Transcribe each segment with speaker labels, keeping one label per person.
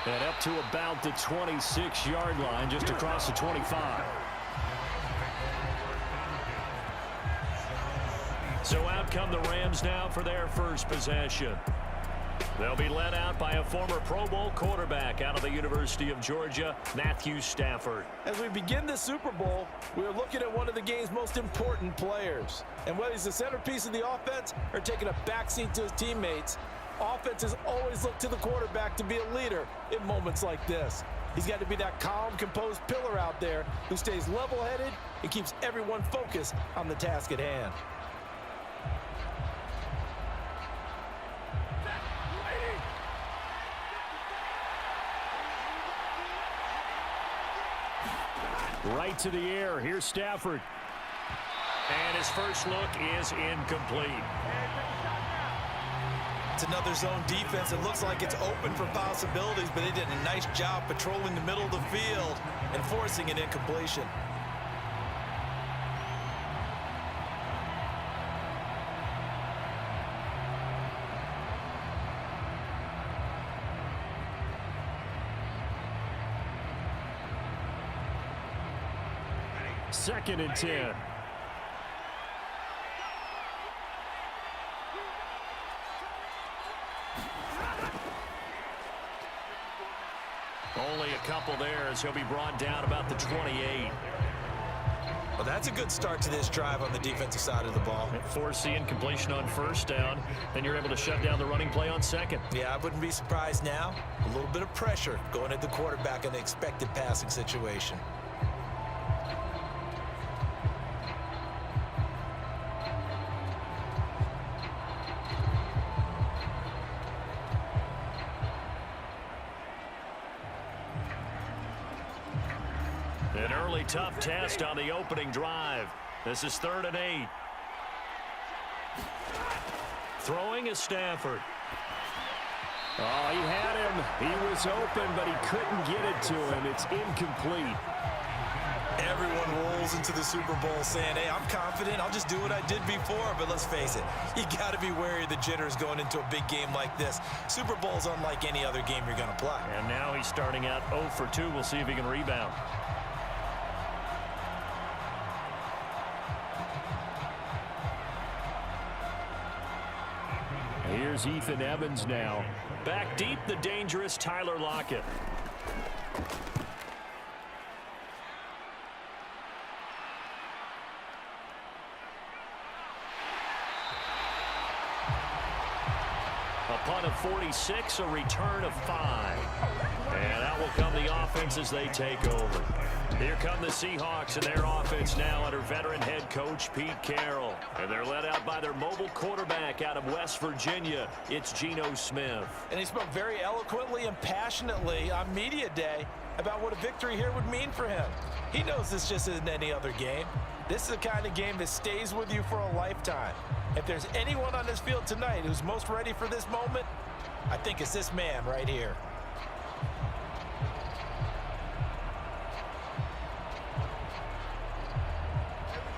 Speaker 1: And up to about the 26-yard line, just across the 25. So out come the Rams now for their first possession. They'll be led out by a former Pro Bowl quarterback out of the University of Georgia, Matthew Stafford.
Speaker 2: As we begin the Super Bowl, we're looking at one of the game's most important players. And whether he's the centerpiece of the offense or taking a backseat to his teammates, offenses always look to the quarterback to be a leader in moments like this. He's got to be that calm, composed pillar out there who stays level-headed and keeps everyone focused on the task at hand.
Speaker 1: Right to the air. Here's Stafford. And his first look is incomplete.
Speaker 2: It's another zone defense. It looks like it's open for possibilities, but they did a nice job patrolling the middle of the field and forcing an incompletion.
Speaker 1: Second and 10. Only a couple there as he'll be brought down about the 28.
Speaker 2: Well, that's a good start to this drive on the defensive side of the ball.
Speaker 1: Force the incompletion on first down. Then you're able to shut down the running play on second.
Speaker 2: Yeah, I wouldn't be surprised now. A little bit of pressure going at the quarterback in an expected passing situation.
Speaker 1: An early tough test on the opening drive. This is 3rd and 8. Throwing is Stafford. Oh, he had him. He was open, but he couldn't get it to him. It's incomplete.
Speaker 2: Everyone rolls into the Super Bowl saying, hey, I'm confident. I'll just do what I did before. But let's face it, you got to be wary of the jitters going into a big game like this. Super Bowl's unlike any other game you're going to play.
Speaker 1: And now he's starting out 0 for 2. We'll see if he can rebound. Here's Ethan Evans now. Back deep, the dangerous Tyler Lockett. A punt of 46, a return of 5. And out will come the offense as they take over. Here come the Seahawks and their offense now under veteran head coach Pete Carroll. And they're led out by their mobile quarterback out of West Virginia. It's Geno Smith.
Speaker 2: And he spoke very eloquently and passionately on media day about what a victory here would mean for him. He knows this just isn't any other game. This is the kind of game that stays with you for a lifetime. If there's anyone on this field tonight who's most ready for this moment, I think it's this man right here.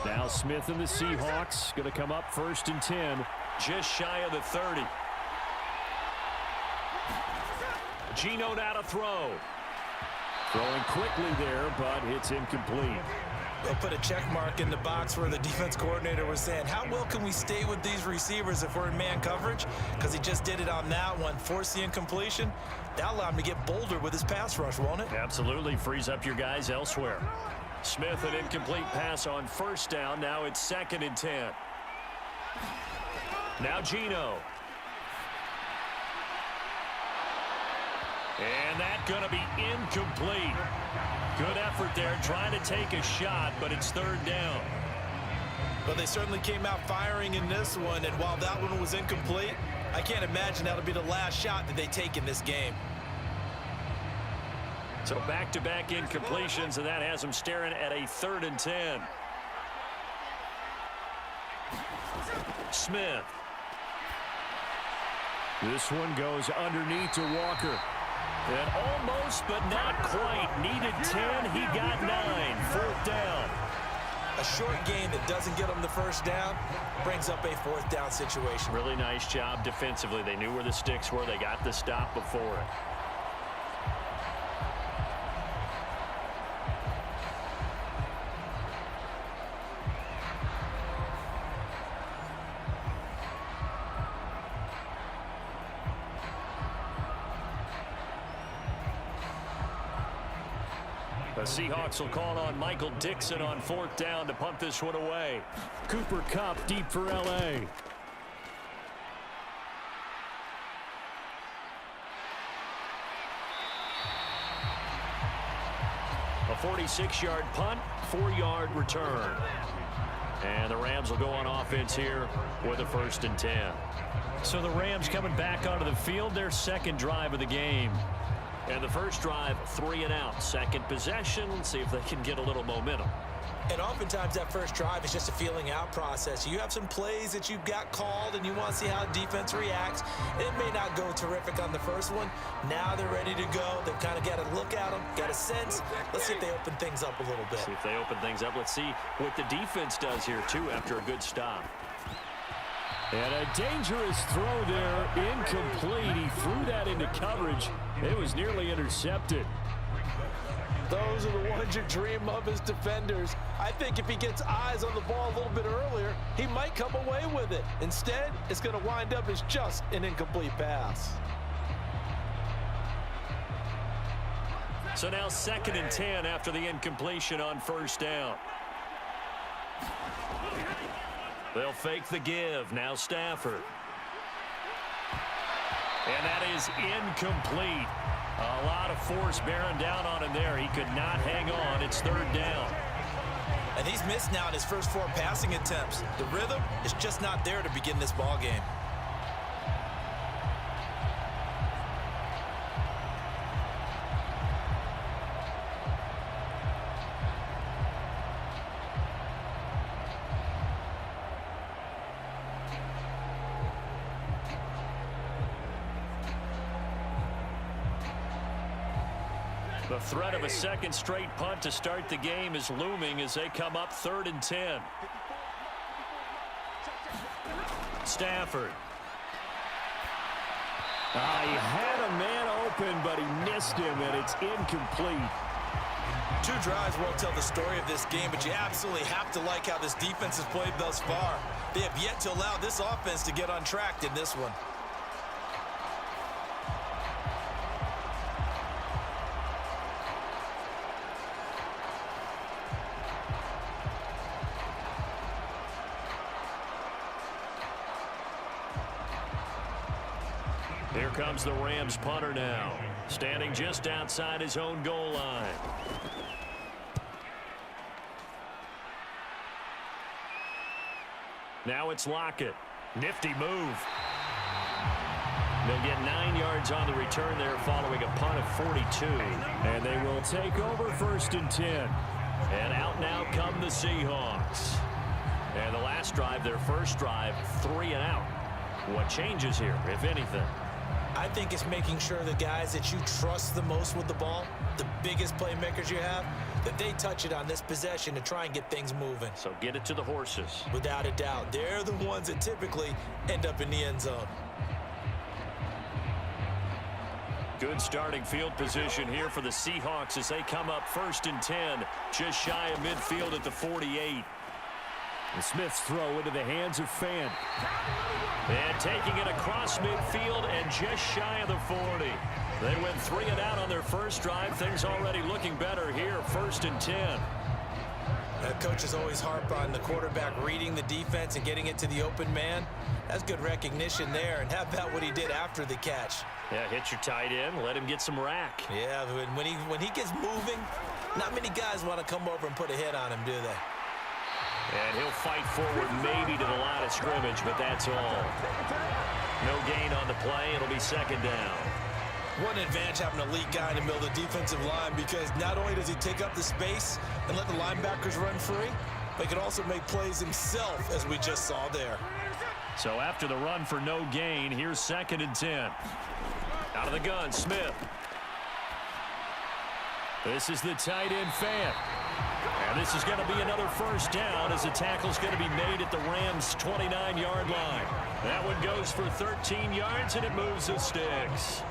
Speaker 1: Now Smith and the Seahawks going to come up 1st and 10, just shy of the 30. Geno now to throw. Throwing quickly there, but it's incomplete.
Speaker 2: They'll put a check mark in the box where the defense coordinator was saying, how well can we stay with these receivers if we're in man coverage? Because he just did it on that one, forced the incompletion. That'll allow him to get bolder with his pass rush, won't it?
Speaker 1: Absolutely, frees up your guys elsewhere. Smith, an incomplete pass on first down. Now it's 2nd and 10. Now Geno. And that's going to be incomplete. Good effort there, trying to take a shot, but it's 3rd down.
Speaker 2: Well, they certainly came out firing in this one, and while that one was incomplete, I can't imagine that'll be the last shot that they take in this game.
Speaker 1: So back-to-back incompletions, and that has them staring at a 3rd and 10. Smith. This one goes underneath to Walker. And almost, but not quite. Needed 10, he got 9. 4th down.
Speaker 2: A short game that doesn't get them the first down brings up a 4th down situation.
Speaker 1: Really nice job defensively. They knew where the sticks were. They got the stop before it. The Seahawks will call on Michael Dixon on 4th down to punt this one away. Cooper Kupp deep for L.A. A 46-yard punt, 4-yard return. And the Rams will go on offense here with a 1st and 10. So the Rams coming back onto the field, their second drive of the game. And the first drive, 3 and out. Second possession, see if they can get a little momentum.
Speaker 2: And oftentimes that first drive is just a feeling out process. You have some plays that you've got called and you want to see how defense reacts. It may not go terrific on the first one. Now they're ready to go. They've kind of got to look at them, got a sense. Let's see if they open things up a little bit.
Speaker 1: See if they open things up. Let's see what the defense does here, too, after a good stop. And a dangerous throw there, incomplete. He threw that into coverage. It was nearly intercepted.
Speaker 2: Those are the ones you dream of as defenders. I think if he gets eyes on the ball a little bit earlier, he might come away with it. Instead, it's going to wind up as just an incomplete pass.
Speaker 1: So now 2nd and 10 after the incompletion on 1st down. They'll fake the give. Now Stafford. And that is incomplete. A lot of force bearing down on him there. He could not hang on. It's 3rd down.
Speaker 2: And he's missed now in his first 4 passing attempts. The rhythm is just not there to begin this ball game.
Speaker 1: The threat of a second straight punt to start the game is looming as they come up 3rd and 10. Stafford.
Speaker 3: He had a man open, but he missed him, and it's incomplete.
Speaker 2: 2 drives won't tell the story of this game, but you absolutely have to like how this defense has played thus far. They have yet to allow this offense to get on track in this one.
Speaker 1: Here comes the Rams punter now, standing just outside his own goal line. Now it's Lockett. Nifty move. They'll get 9 yards on the return there following a punt of 42.
Speaker 3: And they will take over 1st and 10.
Speaker 1: And out now come the Seahawks. And the last drive, their first drive, 3 and out. What changes here, if anything?
Speaker 2: I think it's making sure the guys that you trust the most with the ball, the biggest playmakers you have, that they touch it on this possession to try and get things moving.
Speaker 1: So get it to the horses.
Speaker 2: Without a doubt. They're the ones that typically end up in the end zone.
Speaker 1: Good starting field position here for the Seahawks as they come up 1st and 10, just shy of midfield at the 48.
Speaker 3: And Smith's throw into the hands of Fant.
Speaker 1: And taking it across midfield and just shy of the 40. They went 3 and out on their first drive. Things already looking better here, 1st and 10.
Speaker 2: Coaches always harp on the quarterback reading the defense and getting it to the open man. That's good recognition there. And how about what he did after the catch?
Speaker 1: Yeah, hit your tight end, let him get some rack.
Speaker 2: Yeah, when he gets moving, not many guys want to come over and put a hit on him, do they?
Speaker 1: And he'll fight forward maybe to the line of scrimmage, but that's all. No gain on the play. It'll be 2nd down.
Speaker 2: What an advantage having a elite guy in the middle of the defensive line, because not only does he take up the space and let the linebackers run free, but he can also make plays himself, as we just saw there.
Speaker 1: So after the run for no gain, here's 2nd and 10. Out of the gun, Smith. This is the tight end Fant. And this is going to be another 1st down as the tackle's going to be made at the Rams' 29-yard line. That one goes for 13 yards, and it moves the sticks.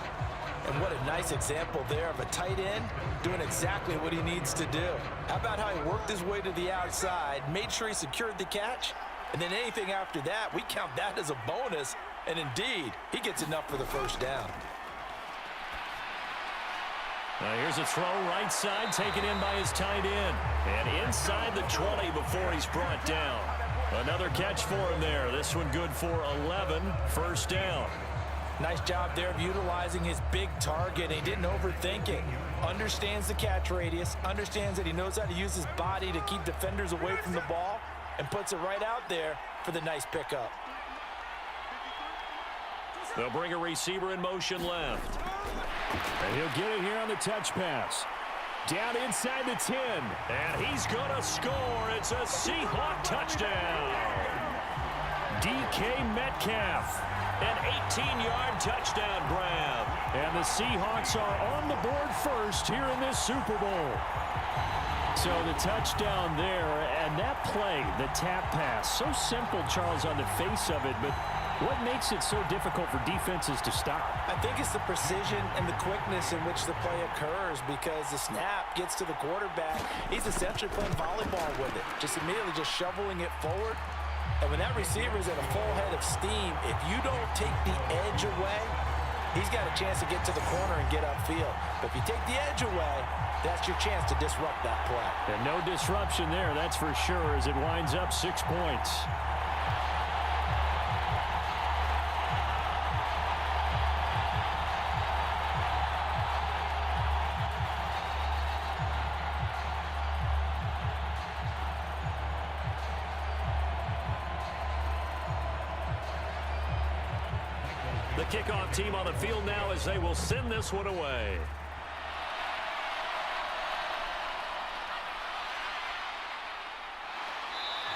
Speaker 2: And what a nice example there of a tight end doing exactly what he needs to do. How about how he worked his way to the outside, made sure he secured the catch, and then anything after that, we count that as a bonus. And indeed, he gets enough for the 1st down.
Speaker 1: Now here's a throw right side taken in by his tight end. And inside the 20 before he's brought down. Another catch for him there. This one good for 11. First down.
Speaker 2: Nice job there of utilizing his big target. He didn't overthink it. Understands the catch radius. Understands that he knows how to use his body to keep defenders away from the ball. And puts it right out there for the nice pickup.
Speaker 1: They'll bring a receiver in motion left.
Speaker 3: And he'll get it here on the touch pass. Down inside the 10.
Speaker 1: And he's going to score. It's a Seahawk touchdown. DK Metcalf. An 18-yard touchdown grab.
Speaker 3: And the Seahawks are on the board first here in this Super Bowl. So the touchdown there, and that play, the tap pass, so simple, Charles, on the face of it, but what makes it so difficult for defenses to stop?
Speaker 2: I think it's the precision and the quickness in which the play occurs, because the snap gets to the quarterback. He's essentially playing volleyball with it, just immediately just shoveling it forward. And when that receiver is at a full head of steam, if you don't take the edge away, he's got a chance to get to the corner and get upfield. But if you take the edge away, that's your chance to disrupt that play.
Speaker 3: And no disruption there, that's for sure, as it winds up 6 points.
Speaker 1: The kickoff team on the field now as they will send this one away.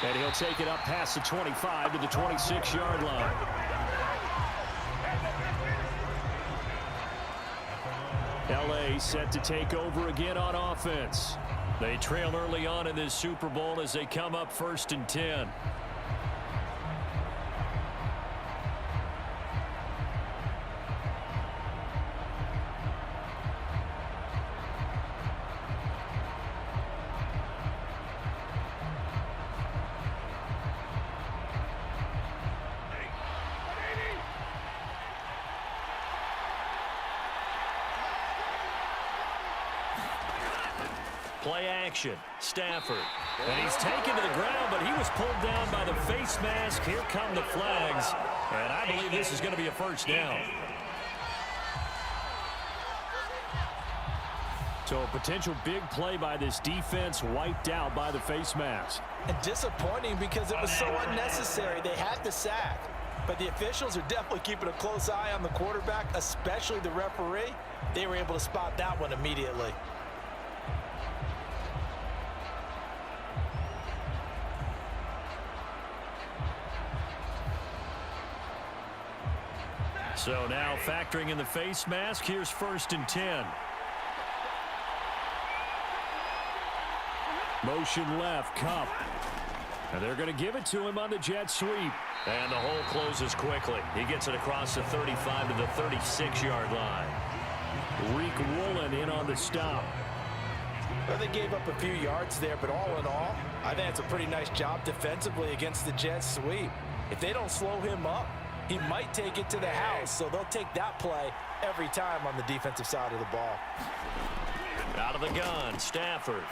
Speaker 3: And he'll take it up past the 25 to the 26-yard line. LA set to take over again on offense.
Speaker 1: They trail early on in this Super Bowl as they come up 1st and 10. Play action. Stafford. And he's taken to the ground, but he was pulled down by the face mask. Here come the flags. And I believe this is going to be a first down.
Speaker 3: So a potential big play by this defense wiped out by the face mask.
Speaker 2: And disappointing because it was so unnecessary. They had the sack. But the officials are definitely keeping a close eye on the quarterback, especially the referee. They were able to spot that one immediately.
Speaker 1: So now factoring in the face mask, here's 1st and 10.
Speaker 3: Motion left, Cup. And they're going to give it to him on the jet sweep.
Speaker 1: And the hole closes quickly. He gets it across the 35 to the 36-yard line.
Speaker 3: Reek Woolen in on the stop.
Speaker 2: Well, they gave up a few yards there, but all in all, I think it's a pretty nice job defensively against the jet sweep. If they don't slow him up, he might take it to the house, so they'll take that play every time on the defensive side of the ball.
Speaker 1: Out of the gun, Stafford.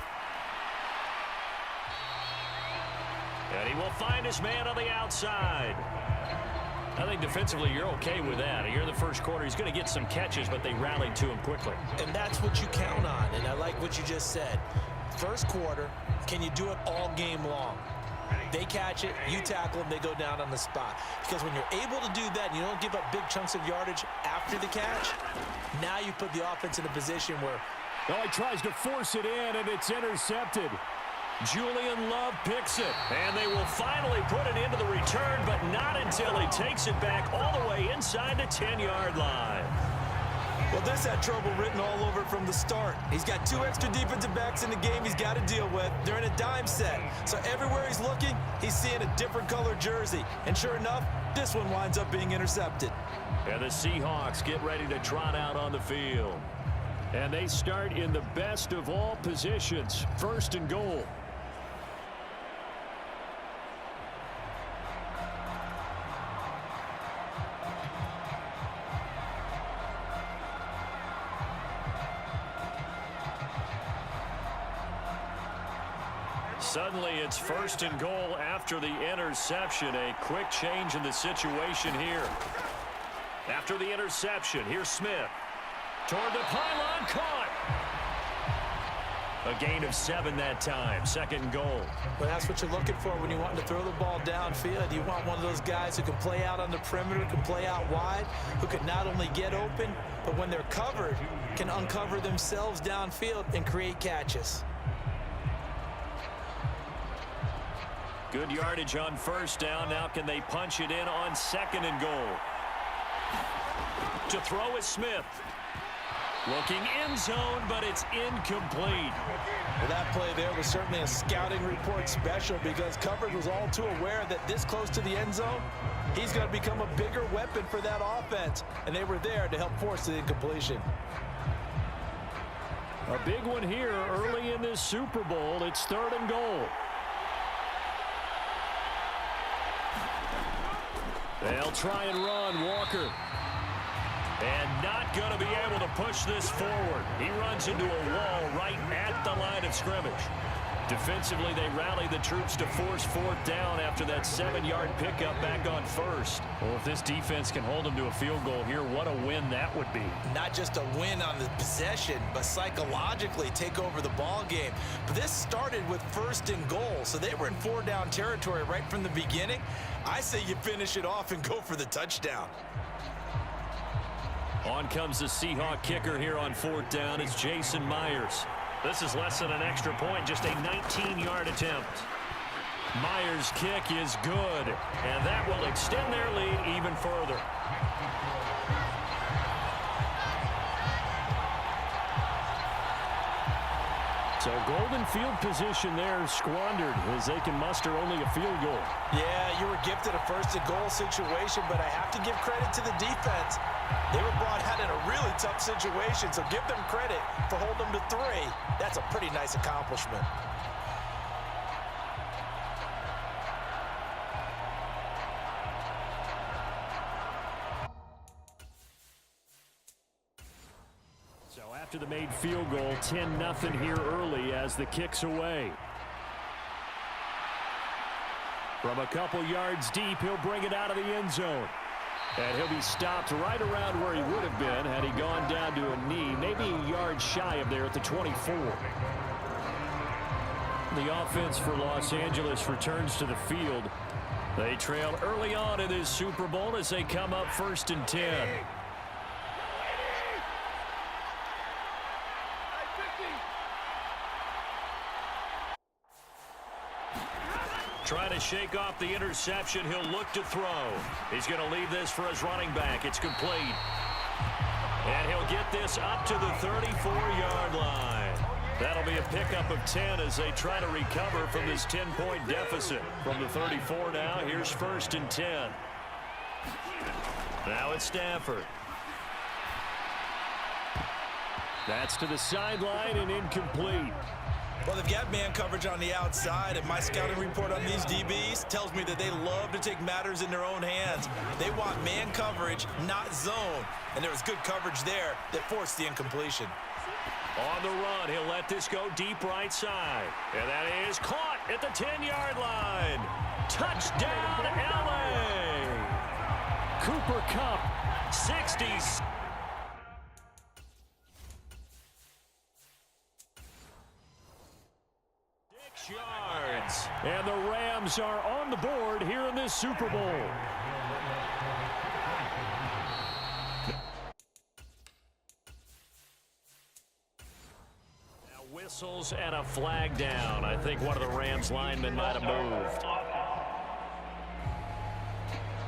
Speaker 1: And he will find his man on the outside. I think defensively you're okay with that. Here in the first quarter, he's going to get some catches, but they rallied to him quickly.
Speaker 2: And that's what you count on, and I like what you just said. First quarter, can you do it all game long? They catch it, you tackle them, they go down on the spot. Because when you're able to do that and you don't give up big chunks of yardage after the catch, now you put the offense in a position where...
Speaker 3: Oh, he tries to force it in, and it's intercepted.
Speaker 1: Julian Love picks it, and they will finally put it into the return, but not until he takes it back all the way inside the 10-yard line.
Speaker 2: Well, this had trouble written all over it from the start. He's got 2 extra defensive backs in the game he's got to deal with. They're in a dime set. So everywhere he's looking, he's seeing a different color jersey. And sure enough, this one winds up being intercepted.
Speaker 1: And the Seahawks get ready to trot out on the field.
Speaker 3: And they start in the best of all positions, 1st and goal.
Speaker 1: Suddenly it's first and goal after the interception. A quick change in the situation here. After the interception, here's Smith. Toward the pylon, caught. A gain of 7 that time. Second and goal.
Speaker 2: Well, that's what you're looking for when you want to throw the ball downfield. You want one of those guys who can play out on the perimeter, can play out wide, who can not only get open, but when they're covered, can uncover themselves downfield and create catches.
Speaker 1: Good yardage on first down. Now can they punch it in on second and goal? To throw is Smith. Looking end zone, but it's incomplete.
Speaker 2: Well, that play there was certainly a scouting report special because coverage was all too aware that this close to the end zone, he's going to become a bigger weapon for that offense, and they were there to help force the incompletion.
Speaker 3: A big one here early in this Super Bowl. It's third and goal. They'll try and run. Walker. And not going to be able to push this forward. He runs into a wall right at the line of scrimmage. Defensively, they rally the troops to force fourth down after that 7-yard pickup back on first. Well, if this defense can hold them to a field goal here, what a win that would be.
Speaker 2: Not just a win on the possession, but psychologically take over the ball game. But this started with first and goal, so they were in 4-down territory right from the beginning. I say you finish it off and go for the touchdown.
Speaker 1: On comes the Seahawk kicker here on fourth down. It's Jason Myers. This is less than an extra point, just a 19-yard attempt. Myers' kick is good, and that will extend their lead even further.
Speaker 3: So golden field position there squandered as they can muster only a field goal.
Speaker 2: Yeah, you were gifted a first and goal situation, but I have to give credit to the defense. They were brought out in a really tough situation, so give them credit for holding them to 3. That's a pretty nice accomplishment.
Speaker 3: So after the made field goal, 10-0 here early as the kick's away. From a couple yards deep, he'll bring it out of the end zone. And he'll be stopped right around where he would have been had he gone down to a knee, maybe a yard shy of there at the 24. The offense for Los Angeles returns to the field. They trail early on in this Super Bowl as they come up first and 10.
Speaker 1: Trying to shake off the interception. He'll look to throw. He's going to leave this for his running back. It's complete. And he'll get this up to the 34-yard line. That'll be a pickup of 10 as they try to recover from this 10-point deficit. From the 34 now, here's first and 10. Now it's Stafford.
Speaker 3: That's to the sideline and incomplete.
Speaker 2: Well, they've got man coverage on the outside, and my scouting report on these DBs tells me that they love to take matters in their own hands. They want man coverage, not zone, and there was good coverage there that forced the incompletion.
Speaker 1: On the run, he'll let this go deep right side. And that is caught at the 10-yard line. Touchdown, L.A.
Speaker 3: Cooper Kupp,
Speaker 1: 60. Yards.
Speaker 3: And the Rams are on the board here in this Super Bowl.
Speaker 1: Now whistles and a flag down. I think one of the Rams linemen might have moved.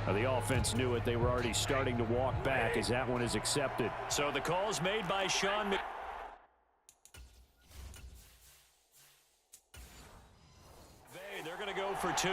Speaker 3: Now the offense knew it. They were already starting to walk back as that one is accepted.
Speaker 1: So the call's made by Sean McVay. They're going to go for 2.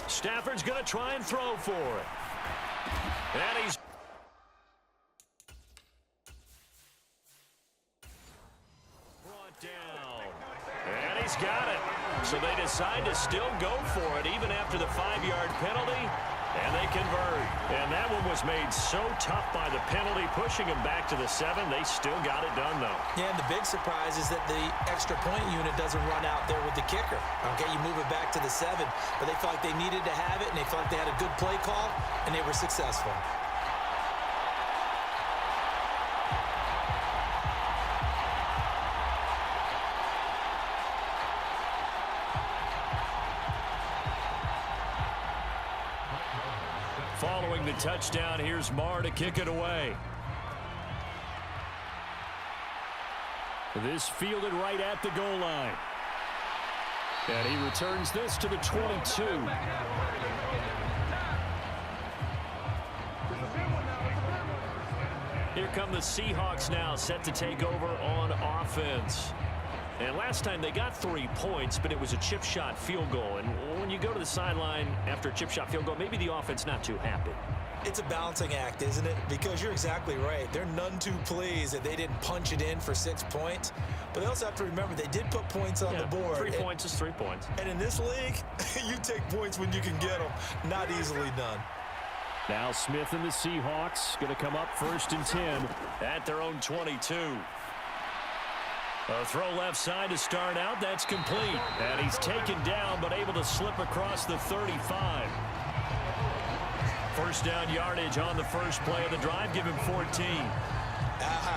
Speaker 1: Stafford's going to try and throw for it. And he's brought down. And he's got it. So they decide to still go for it even after the 5-yard penalty. And they convert. And that one was made so tough by the penalty, pushing him back to the 7. They still got it done, though.
Speaker 2: Yeah, and the big surprise is that the extra point unit doesn't run out there with the kicker. Okay, you move it back to the 7, but they felt like they needed to have it, and they felt like they had a good play call, and they were successful.
Speaker 1: Following the touchdown, here's Marr to kick it away.
Speaker 3: This fielded right at the goal line. And he returns this to the 22.
Speaker 1: Here come the Seahawks now, set to take over on offense. And last time they got 3 points, but it was a chip shot field goal. And when you go to the sideline after a chip shot field goal, maybe the offense not too happy.
Speaker 2: It's a balancing act, isn't it? Because you're exactly right. They're none too pleased that they didn't punch it in for 6 points. But they also have to remember they did put points on the board.
Speaker 1: 3 points is 3 points.
Speaker 2: And in this league, you take points when you can get them. Not easily done.
Speaker 3: Now Smith and the Seahawks going to come up 1st and 10
Speaker 1: at their own 22. A throw left side to start out. That's complete. And he's taken down, but able to slip across the 35. First down yardage on the first play of the drive. Give him 14.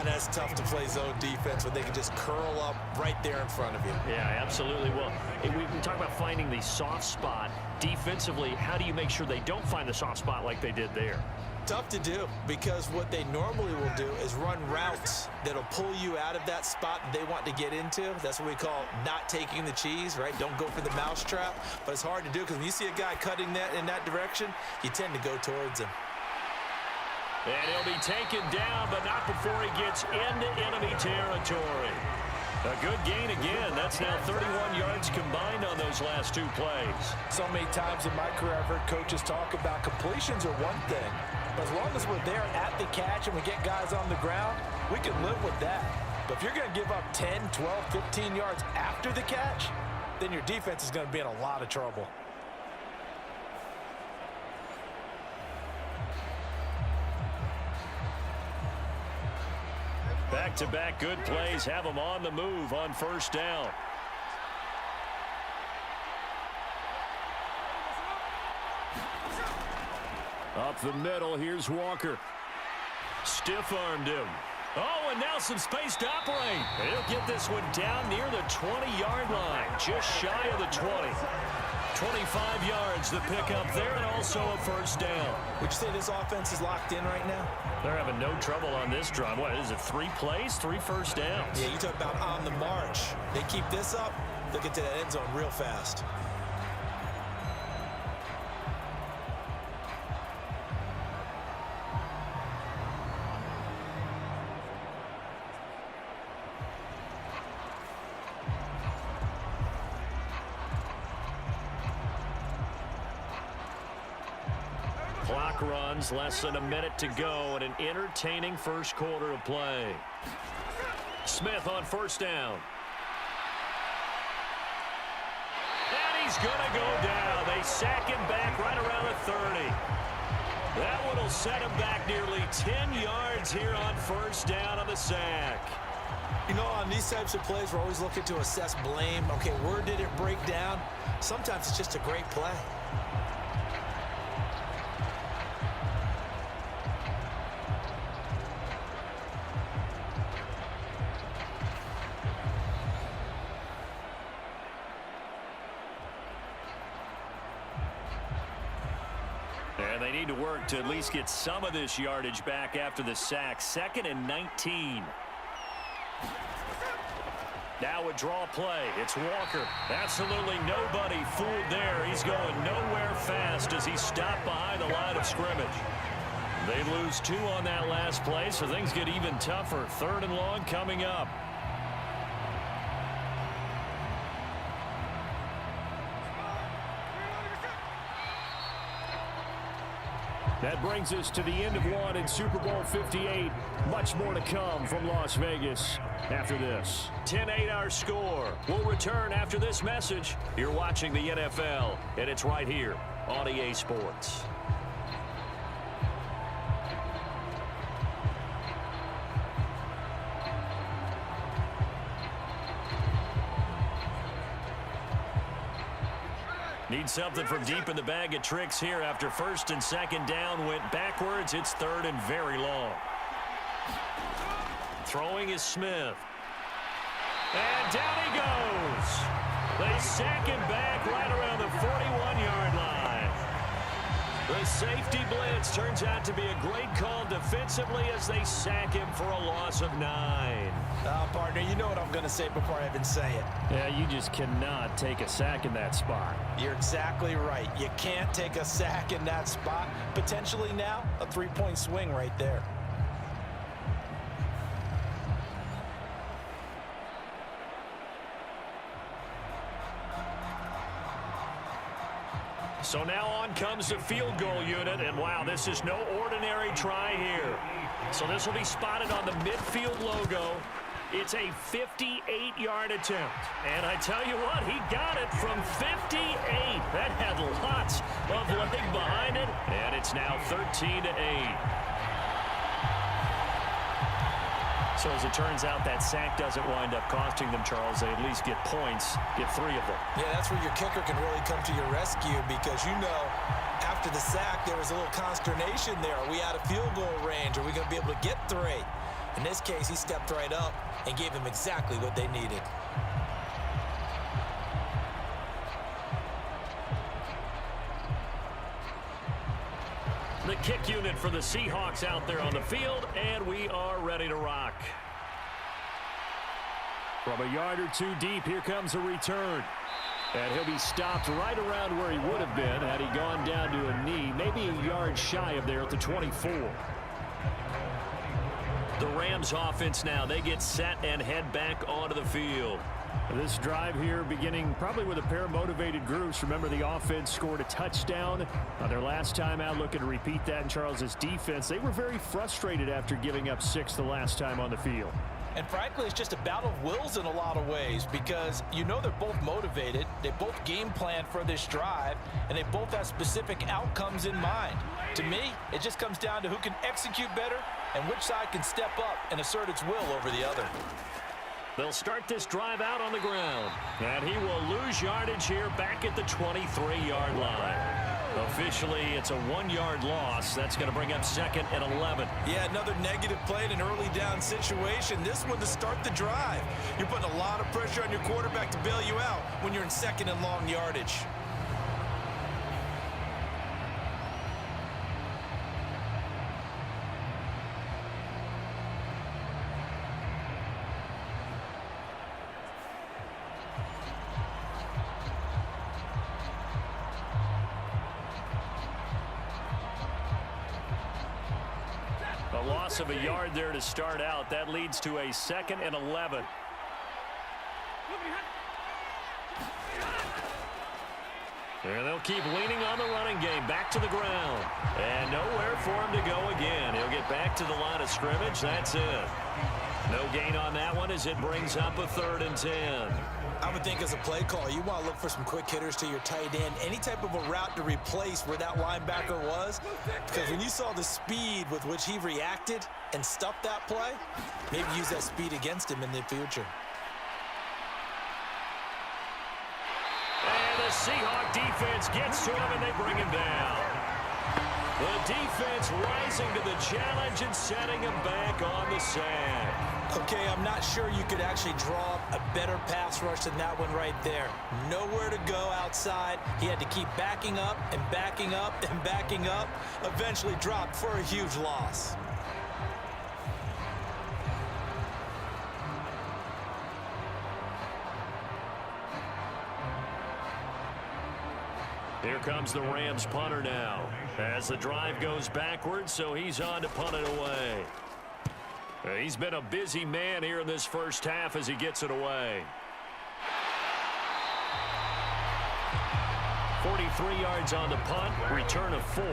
Speaker 2: That's tough to play zone defense when they can just curl up right there in front of you.
Speaker 1: Yeah, absolutely. Well, we talk about finding the soft spot. Defensively, how do you make sure they don't find the soft spot like they did there?
Speaker 2: Tough to do, because what they normally will do is run routes that'll pull you out of that spot that they want to get into. That's what we call not taking the cheese, right? Don't go for the mousetrap. But it's hard to do because when you see a guy cutting that in that direction, you tend to go towards him.
Speaker 1: And he'll be taken down, but not before he gets into enemy territory. A good gain again. That's now 31 yards combined on those last 2 plays.
Speaker 2: So many times in my career I've heard coaches talk about completions are one thing. But as long as we're there at the catch and we get guys on the ground, we can live with that. But if you're going to give up 10, 12, 15 yards after the catch, then your defense is going to be in a lot of trouble.
Speaker 1: Back-to-back good plays have them on the move on first down. Up the middle, here's Walker. Stiff-armed him. Oh, and now some space to operate. He'll get this one down near the 20-yard line, just shy of the 20. 25 yards, the pickup there, and also a first down.
Speaker 2: Would you say this offense is locked in right now?
Speaker 1: They're having no trouble on this drive. What is it, 3 plays, 3 first downs?
Speaker 2: Yeah, you talk about on the march. They keep this up, they'll get to that end zone real fast.
Speaker 1: Clock runs, less than a minute to go, and an entertaining first quarter of play. Smith on first down. And he's going to go down. They sack him back right around the 30. That one will set him back nearly 10 yards here on first down on the sack.
Speaker 2: You know, on these types of plays, we're always looking to assess blame. Okay, where did it break down? Sometimes it's just a great play.
Speaker 1: And they need to work to at least get some of this yardage back after the sack. 2nd and 19. Now a draw play. It's Walker. Absolutely nobody fooled there. He's going nowhere fast as he stopped behind the line of scrimmage. They lose 2 on that last play, so things get even tougher. 3rd and long coming up.
Speaker 3: That brings us to the end of one in Super Bowl 58. Much more to come from Las Vegas after this.
Speaker 1: 10-8 our score. We'll return after this message. You're watching the NFL, and it's right here on EA Sports. Need something from deep in the bag of tricks here after 1st and 2nd down went backwards. It's 3rd and very long. Throwing is Smith. And down he goes. They sack him back right around the 41-yard line. The safety blitz turns out to be a great call defensively as they sack him for a loss of 9.
Speaker 2: Partner, you know what I'm going to say before I even say it.
Speaker 3: Yeah, you just cannot take a sack in that spot.
Speaker 2: You're exactly right. You can't take a sack in that spot. Potentially now, a 3-point swing right there.
Speaker 1: So now on comes the field goal unit, and wow, this is no ordinary try here. So this will be spotted on the midfield logo. It's a 58-yard attempt. And I tell you what, he got it from 58. That had lots of leg behind it, and it's now 13-8. So as it turns out, that sack doesn't wind up costing them, Charles. They at least get points, get 3 of them.
Speaker 2: Yeah, that's where your kicker can really come to your rescue because, you know, after the sack, there was a little consternation there. Are we out of field goal range? Are we going to be able to get 3? In this case, he stepped right up and gave them exactly what they needed.
Speaker 1: The kick unit for the Seahawks out there on the field, and we are ready to rock.
Speaker 3: From a yard or 2 deep, here comes a return. And he'll be stopped right around where he would have been had he gone down to a knee, maybe a yard shy of there at the 24.
Speaker 1: The Rams offense now, they get set and head back onto the field.
Speaker 3: This drive here beginning probably with a pair of motivated groups. Remember, the offense scored a touchdown on their last time out, looking to repeat that in Charles's defense. They were very frustrated after giving up 6 the last time on the field.
Speaker 2: And frankly, it's just a battle of wills in a lot of ways because you know they're both motivated, they both game plan for this drive, and they both have specific outcomes in mind. To me, it just comes down to who can execute better and which side can step up and assert its will over the other.
Speaker 1: They'll start this drive out on the ground. And he will lose yardage here back at the 23-yard line. Officially, it's a 1-yard loss. That's going to bring up 2nd and 11.
Speaker 2: Yeah, another negative play in an early down situation. This one to start the drive. You're putting a lot of pressure on your quarterback to bail you out when you're in 2nd and long yardage.
Speaker 1: A loss of a yard there to start out. That leads to a 2nd and 11. And they'll keep leaning on the running game. Back to the ground. And nowhere for him to go again. He'll get back to the line of scrimmage. That's it. No gain on that one as it brings up a 3rd and 10.
Speaker 2: I would think as a play caller, you want to look for some quick hitters to your tight end. Any type of a route to replace where that linebacker was. Because when you saw the speed with which he reacted and stuffed that play, maybe use that speed against him in the future.
Speaker 1: And the Seahawk defense gets to him and they bring him down. The defense rising to the challenge and setting him back on the sack.
Speaker 2: Okay, I'm not sure you could actually draw a better pass rush than that one right there. Nowhere to go outside. He had to keep backing up and backing up and backing up. Eventually dropped for a huge loss.
Speaker 1: Here comes the Rams punter now. As the drive goes backwards, so he's on to punt it away. He's been a busy man here in this first half as he gets it away. 43 yards on the punt, return of 4.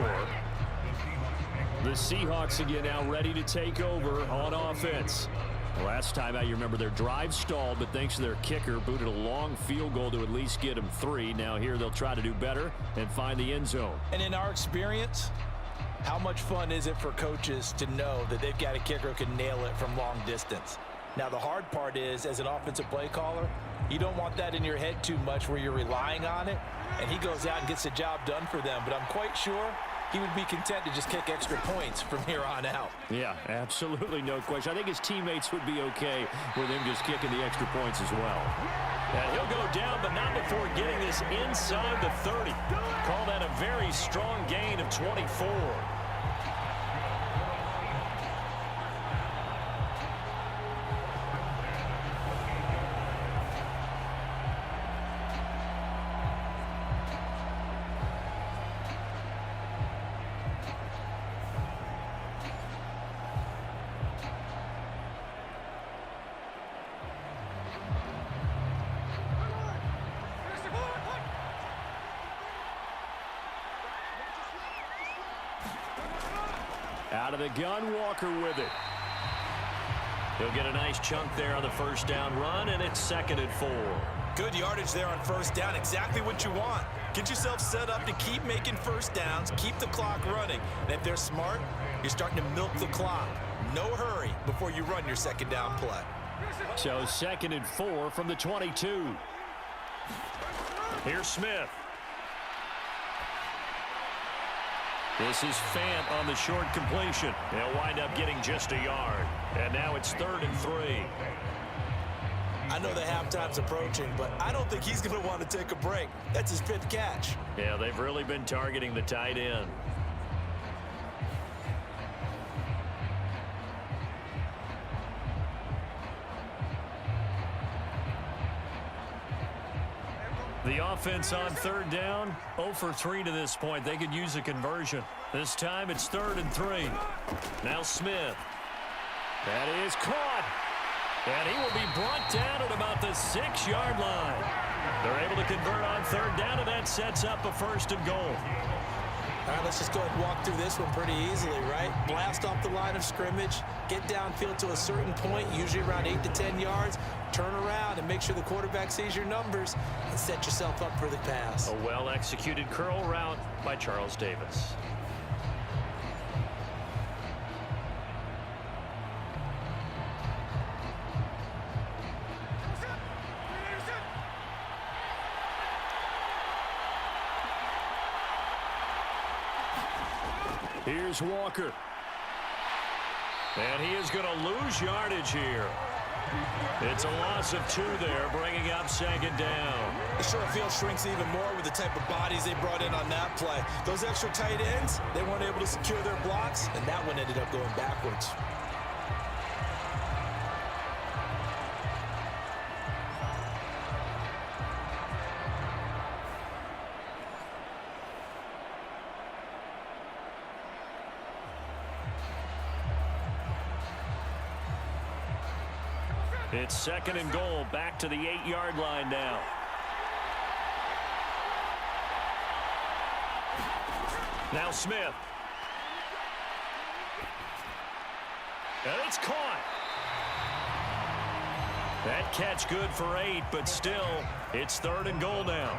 Speaker 1: The Seahawks again now ready to take over on offense. Last time out, you remember their drive stalled, but thanks to their kicker, booted a long field goal to at least get them 3. Now here they'll try to do better and find the end zone.
Speaker 2: And in our experience, how much fun is it for coaches to know that they've got a kicker who can nail it from long distance? Now the hard part is, as an offensive play caller, you don't want that in your head too much where you're relying on it, and he goes out and gets the job done for them. But I'm quite sure he would be content to just kick extra points from here on out.
Speaker 3: Yeah, absolutely no question. I think his teammates would be okay with him just kicking the extra points as well.
Speaker 1: And he'll go down, but not before getting this inside the 30. Call that a very strong gain of 24.
Speaker 3: Out of the gun, Walker with it.
Speaker 1: He'll get a nice chunk there on the first down run, and it's 2nd and 4.
Speaker 2: Good yardage there on first down, exactly what you want. Get yourself set up to keep making first downs, keep the clock running. And if they're smart, you're starting to milk the clock. No hurry before you run your second down play.
Speaker 3: So 2nd and 4 from the 22.
Speaker 1: Here's Smith. This is Fant on the short completion. They'll wind up getting just a yard. And now it's 3rd and 3.
Speaker 2: I know the halftime's approaching, but I don't think he's going to want to take a break. That's his 5th catch.
Speaker 1: Yeah, they've really been targeting the tight end. The offense on 3rd down, 0 for 3 to this point. They could use a conversion. This time it's 3rd and 3. Now Smith. That is caught. And he will be brought down at about the 6-yard line. They're able to convert on 3rd down, and that sets up a 1st and goal.
Speaker 2: All right, let's just go ahead and walk through this one pretty easily, right? Blast off the line of scrimmage, get downfield to a certain point, usually around 8 to 10 yards, turn around and make sure the quarterback sees your numbers and set yourself up for the pass.
Speaker 1: A well-executed curl route by Charles Davis.
Speaker 3: Here's Walker.
Speaker 1: And he is going to lose yardage here. It's a loss of 2 there, bringing up 2nd down.
Speaker 2: The short field shrinks even more with the type of bodies they brought in on that play. Those extra tight ends, they weren't able to secure their blocks, and that one ended up going backwards.
Speaker 1: It's 2nd and goal, back to the 8-yard line now. Now Smith. And it's caught. That catch good for 8, but still, it's 3rd and goal now.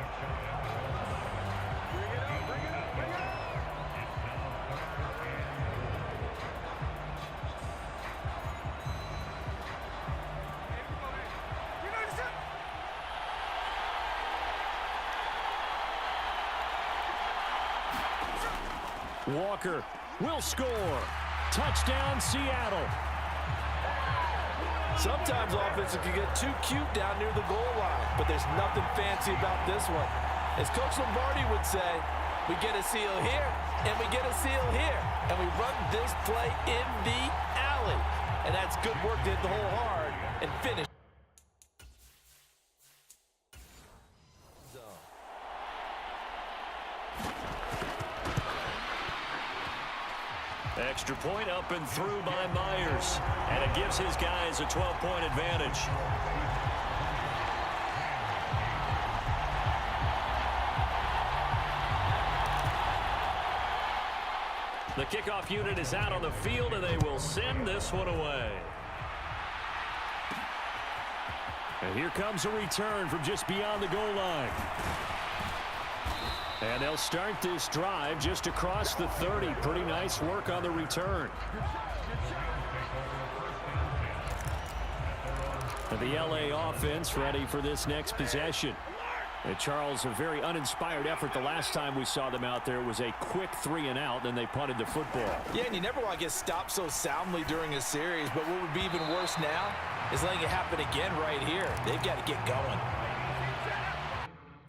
Speaker 3: Walker will score. Touchdown, Seattle.
Speaker 2: Sometimes offenses can get too cute down near the goal line, but there's nothing fancy about this one. As Coach Lombardi would say, we get a seal here, and we get a seal here, and we run this play in the alley. And that's good work, did the hole hard, and finish.
Speaker 1: Extra point up and through by Myers. And it gives his guys a 12-point advantage. The kickoff unit is out on the field, and they will send this one away.
Speaker 3: And here comes a return from just beyond the goal line. And they'll start this drive just across the 30. Pretty nice work on the return. And the LA offense ready for this next possession. And Charles, a very uninspired effort the last time we saw them out there. It was a quick 3-and-out, then they punted the football.
Speaker 2: Yeah, and you never want to get stopped so soundly during a series, but what would be even worse now is letting it happen again right here. They've got to get going.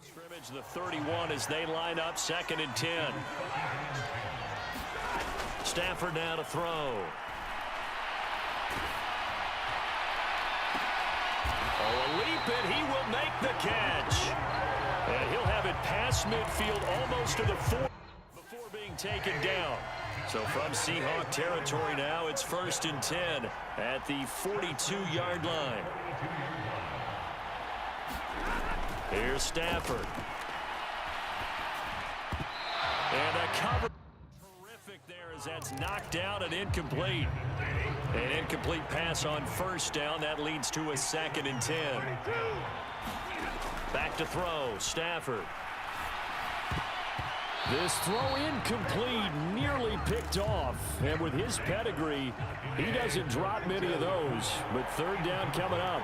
Speaker 1: Scrimmage the 31 as they line up 2nd and 10. Stafford now to throw. Oh, a leap, and he will make the catch. And he'll have it past midfield almost to the 4 before being taken down. So from Seahawk territory now, it's 1st and 10 at the 42-yard line. Here's Stafford. And the cover. Terrific there as that's knocked out and incomplete. An incomplete pass on 1st down. That leads to a 2nd and 10. Back to throw. Stafford.
Speaker 3: This throw incomplete, nearly picked off. And with his pedigree, he doesn't drop many of those. But 3rd down coming up.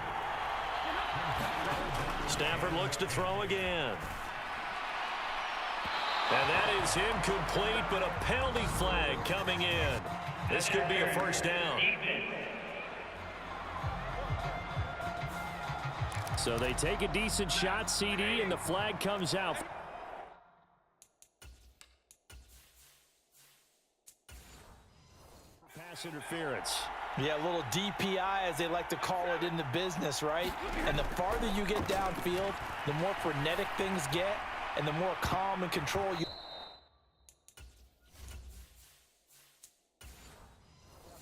Speaker 1: Stafford looks to throw again. And that is incomplete, but a penalty flag coming in. This could be a 1st down.
Speaker 3: So they take a decent shot, CD, and the flag comes out. Pass interference.
Speaker 2: Yeah, a little DPI, as they like to call it in the business, right? And the farther you get downfield, the more frenetic things get, and the more calm and control you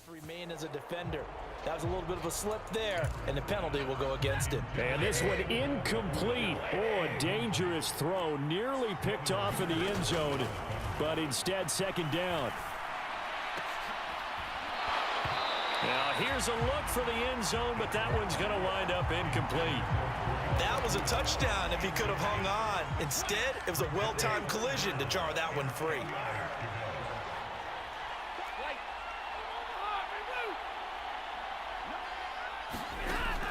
Speaker 2: remain as a defender. That was a little bit of a slip there, and the penalty will go against him.
Speaker 3: And this one incomplete. Oh, a dangerous throw. Nearly picked off in the end zone, but instead 2nd down.
Speaker 1: Now here's a look for the end zone, but that one's going to wind up incomplete.
Speaker 2: That was a touchdown if he could have hung on. Instead, it was a well-timed collision to jar that one free.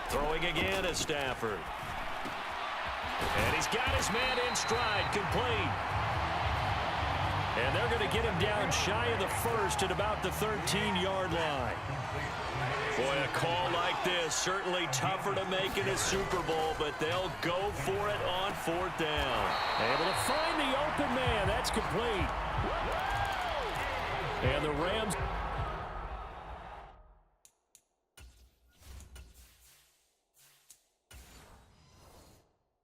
Speaker 1: Throwing again is Stafford. And he's got his man in stride, complete. And they're going to get him down shy of the 1st at about the 13-yard line. Boy, a call like this, certainly tougher to make in a Super Bowl, but they'll go for it on 4th down.
Speaker 3: Able to find the open man. That's complete. And the Rams.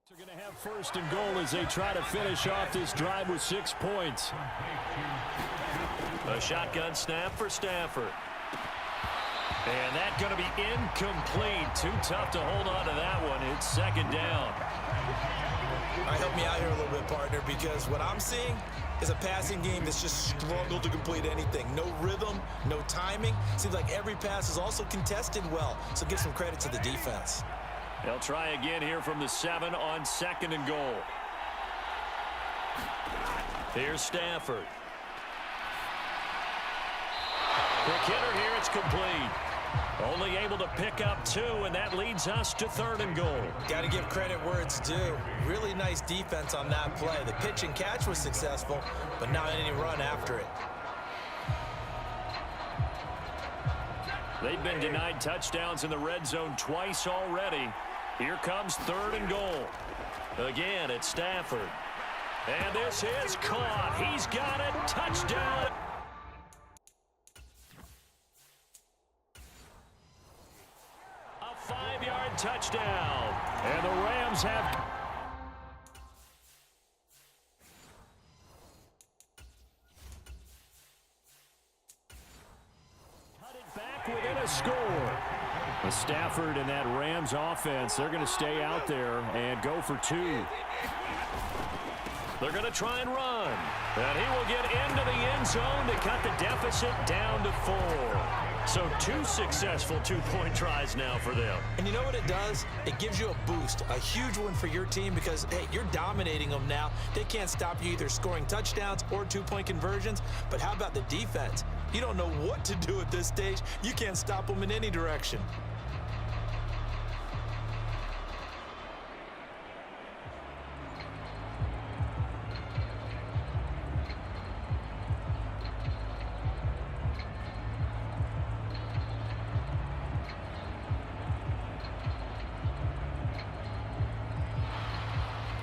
Speaker 3: They're going to have 1st and goal as they try to finish off this drive with 6 points.
Speaker 1: A shotgun snap for Stafford. And that's going to be incomplete. Too tough to hold on to that one. It's 2nd down.
Speaker 2: All right, help me out here a little bit, partner, because what I'm seeing is a passing game that's just struggled to complete anything. No rhythm, no timing. Seems like every pass is also contested well, so give some credit to the defense.
Speaker 1: They'll try again here from the 7 on 2nd and goal. Here's Stafford. Quick hitter here, it's complete. Only able to pick up 2, and that leads us to 3rd and goal.
Speaker 2: Got to give credit where it's due. Really nice defense on that play. The pitch and catch was successful, but not any run after it.
Speaker 1: They've been denied touchdowns in the red zone twice already. Here comes 3rd and goal. Again, it's Stafford. And this is caught. He's got it. Touchdown. A 5-yard touchdown.
Speaker 3: And the Rams have... score. Stafford and that Rams offense, they're going to stay out there and go for two.
Speaker 1: They're going to try and run. And he will get into the end zone to cut the deficit down to 4. So 2 successful two-point tries now for them.
Speaker 2: And you know what it does? It gives you a boost, a huge one for your team because, hey, you're dominating them now. They can't stop you either scoring touchdowns or two-point conversions. But how about the defense? You don't know what to do at this stage. You can't stop them in any direction.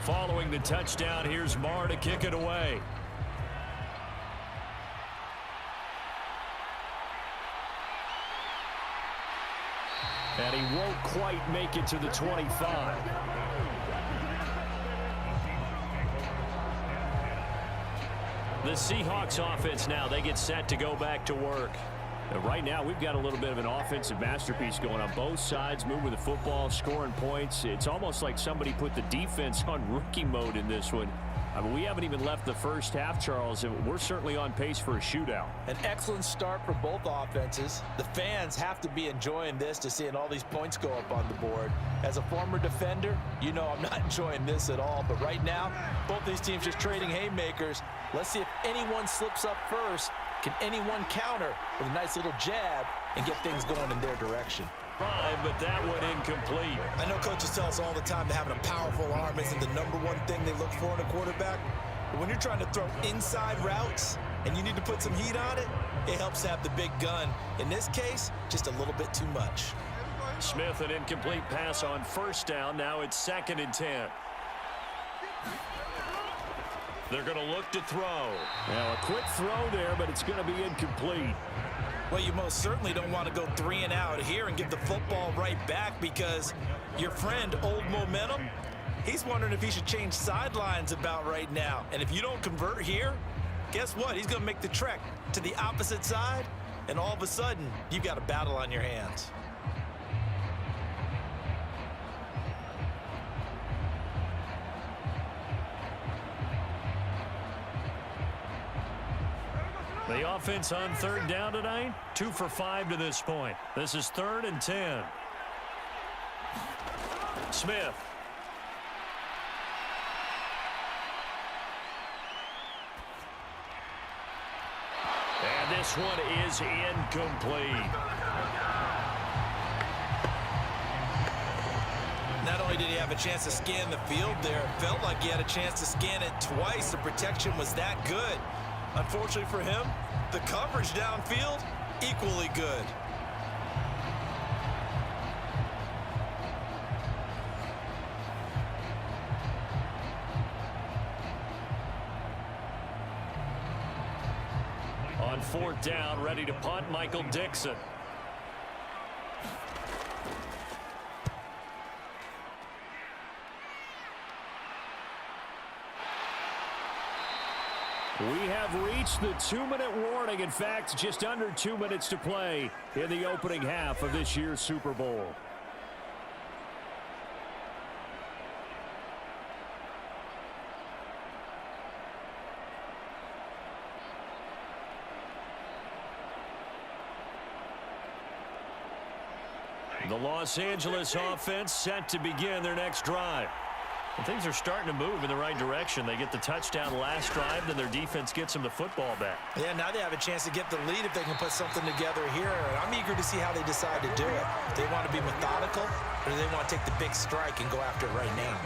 Speaker 1: Following the touchdown, here's Marr to kick it away.
Speaker 3: And he won't quite make it to the 25.
Speaker 1: The Seahawks offense now, they get set to go back to work.
Speaker 3: And right now, we've got a little bit of an offensive masterpiece going on both sides, moving the football, scoring points. It's almost like somebody put the defense on rookie mode in this one. I mean, we haven't even left the first half, Charles, and we're certainly on pace for a shootout.
Speaker 2: An excellent start for both offenses. The fans have to be enjoying this to seeing all these points go up on the board. As a former defender, you know I'm not enjoying this at all. But right now, both these teams just trading haymakers. Let's see if anyone slips up first. Can anyone counter with a nice little jab and get things going in their direction?
Speaker 1: But that one incomplete.
Speaker 2: I know coaches tell us all the time that having a powerful arm isn't the #1 thing they look for in a quarterback. But when you're trying to throw inside routes and you need to put some heat on it, it helps to have the big gun. In this case, just a little bit too much.
Speaker 1: Smith, an incomplete pass on first down. Now it's 2nd and 10. They're going to look to throw.
Speaker 3: Now a quick throw there, but it's going to be incomplete.
Speaker 2: Well, you most certainly don't want to go 3 and out here and give the football right back because your friend, Old Momentum, he's wondering if he should change sidelines about right now. And if you don't convert here, guess what? He's going to make the trek to the opposite side, and all of a sudden, you've got a battle on your hands.
Speaker 1: The offense on 3rd down tonight, 2 for 5 to this point. This is 3rd and 10. Smith. And this one is incomplete.
Speaker 2: Not only did he have a chance to scan the field there, it felt like he had a chance to scan it twice. The protection was that good. Unfortunately for him, the coverage downfield, equally good.
Speaker 1: On 4th down, ready to punt, Michael Dixon.
Speaker 3: We have reached the 2-minute warning. In fact, just under 2 minutes to play in the opening half of this year's Super Bowl.
Speaker 1: The Los Angeles offense set to begin their next drive. And things are starting to move in the right direction. They get the touchdown last drive, then their defense gets them the football back.
Speaker 2: Yeah, now they have a chance to get the lead if they can put something together here. And I'm eager to see how they decide to do it. Do they want to be methodical, or do they want to take the big strike and go after it right now?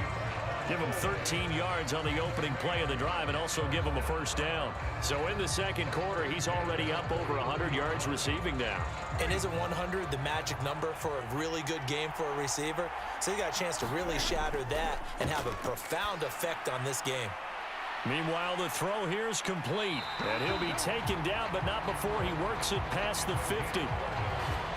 Speaker 1: Give them 13 yards on the opening play of the drive and also give them a first down. So in the second quarter, he's already up over 100 yards receiving now.
Speaker 2: And isn't 100 the magic number for a really good game for a receiver? So he got a chance to really shatter that and have a profound effect on this game.
Speaker 1: Meanwhile, the throw here is complete. And he'll be taken down, but not before he works it past the 50.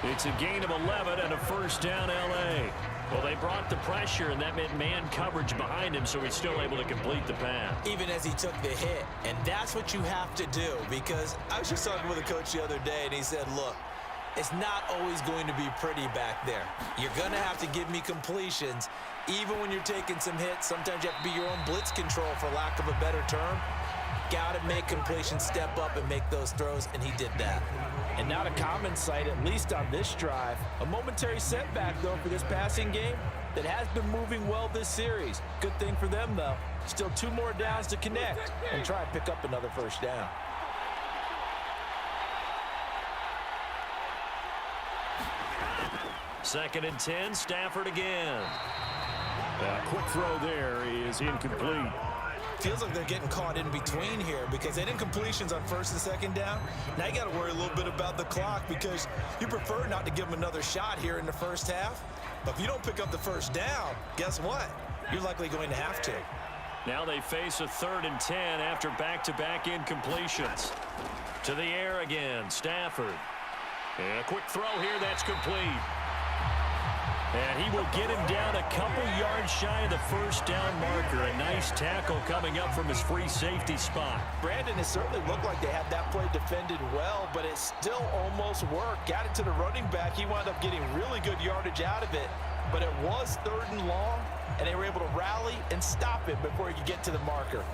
Speaker 1: It's a gain of 11 and a first down, L.A. Well, they brought the pressure, and that meant man coverage behind him, so he's still able to complete the pass.
Speaker 2: Even as he took the hit. And that's what you have to do, because I was just talking with a coach the other day, and he said, look, it's not always going to be pretty back there. You're going to have to give me completions. Even when you're taking some hits, sometimes you have to be your own blitz control, for lack of a better term. Got to make completions, step up and make those throws, and he did that. And not a common sight, at least on this drive. A momentary setback, though, for this passing game that has been moving well this series. Good thing for them, though. Still 2 more downs to connect and try and pick up another first down.
Speaker 1: Second and 10, Stafford again.
Speaker 3: A quick throw there is incomplete.
Speaker 2: Feels like they're getting caught in between here because they didn't completions on first and second down. Now you got to worry a little bit about the clock because you prefer not to give them another shot here in the first half. But if you don't pick up the first down, guess what? You're likely going to have to.
Speaker 1: Now they face a 3rd and 10 after back-to-back incompletions. To the air again, Stafford. And a quick throw here, that's complete. And he will get him down a couple yards shy of the first down marker. A nice tackle coming up from his free safety spot.
Speaker 2: Brandon, it certainly looked like they had that play defended well, but it still almost worked. Got it to the running back. He wound up getting really good yardage out of it. But it was 3rd and long, and they were able to rally and stop him before he could get to the marker.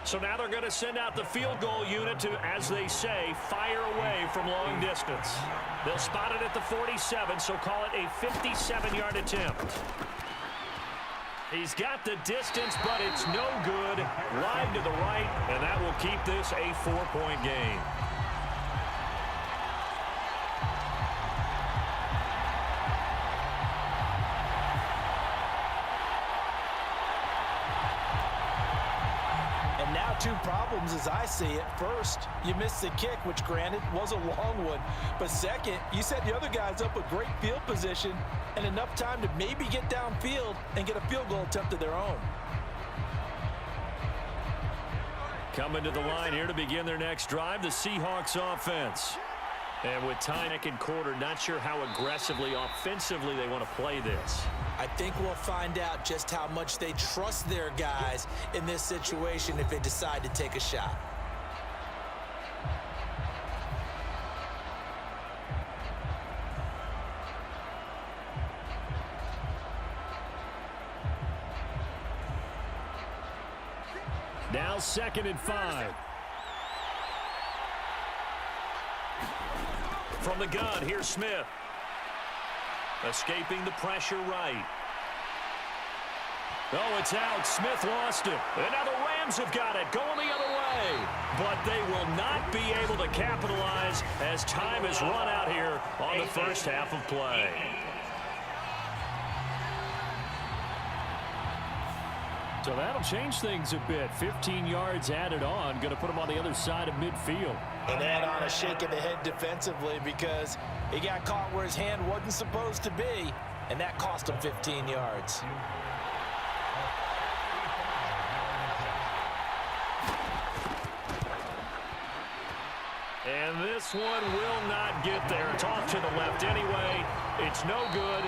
Speaker 1: So now they're going to send out the field goal unit to, as they say, fire away from long distance. They'll spot it at the 47, so call it a 57-yard attempt. He's got the distance, but it's no good. Wide to the right, and that will keep this a 4-point game.
Speaker 2: Two problems as I see it. First, you missed the kick, which granted was a long one. But second, you set the other guys up with great field position and enough time to maybe get downfield and get a field goal attempt of their own.
Speaker 1: Coming to the line here to begin their next drive, the Seahawks offense. And with time second quarter, not sure how aggressively, offensively they want to play this.
Speaker 2: I think we'll find out just how much they trust their guys in this situation if they decide to take a shot.
Speaker 3: Now 2nd and 5.
Speaker 1: From the gun, here's Smith. Escaping the pressure right. Oh, it's out. Smith lost it. And now the Rams have got it, going the other way. But they will not be able to capitalize as time has run out here on the first half of play.
Speaker 3: So that'll change things a bit. 15 yards added on. Going to put him on the other side of midfield.
Speaker 2: And add on a shake of the head defensively because he got caught where his hand wasn't supposed to be, and that cost him 15 yards.
Speaker 1: And this one will not get there. It's off to the left anyway. It's no good.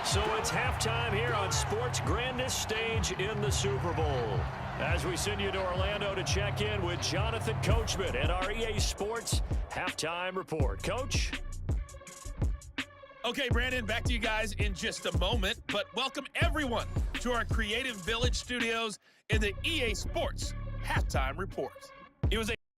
Speaker 1: So it's halftime here on sports' grandest stage in the Super Bowl. As we send you to Orlando to check in with Jonathan Coachman at our EA Sports Halftime Report. Coach?
Speaker 4: Okay, Brandon, back to you guys in just a moment. But welcome everyone to our Creative Village studios in the EA Sports Halftime Report. It was a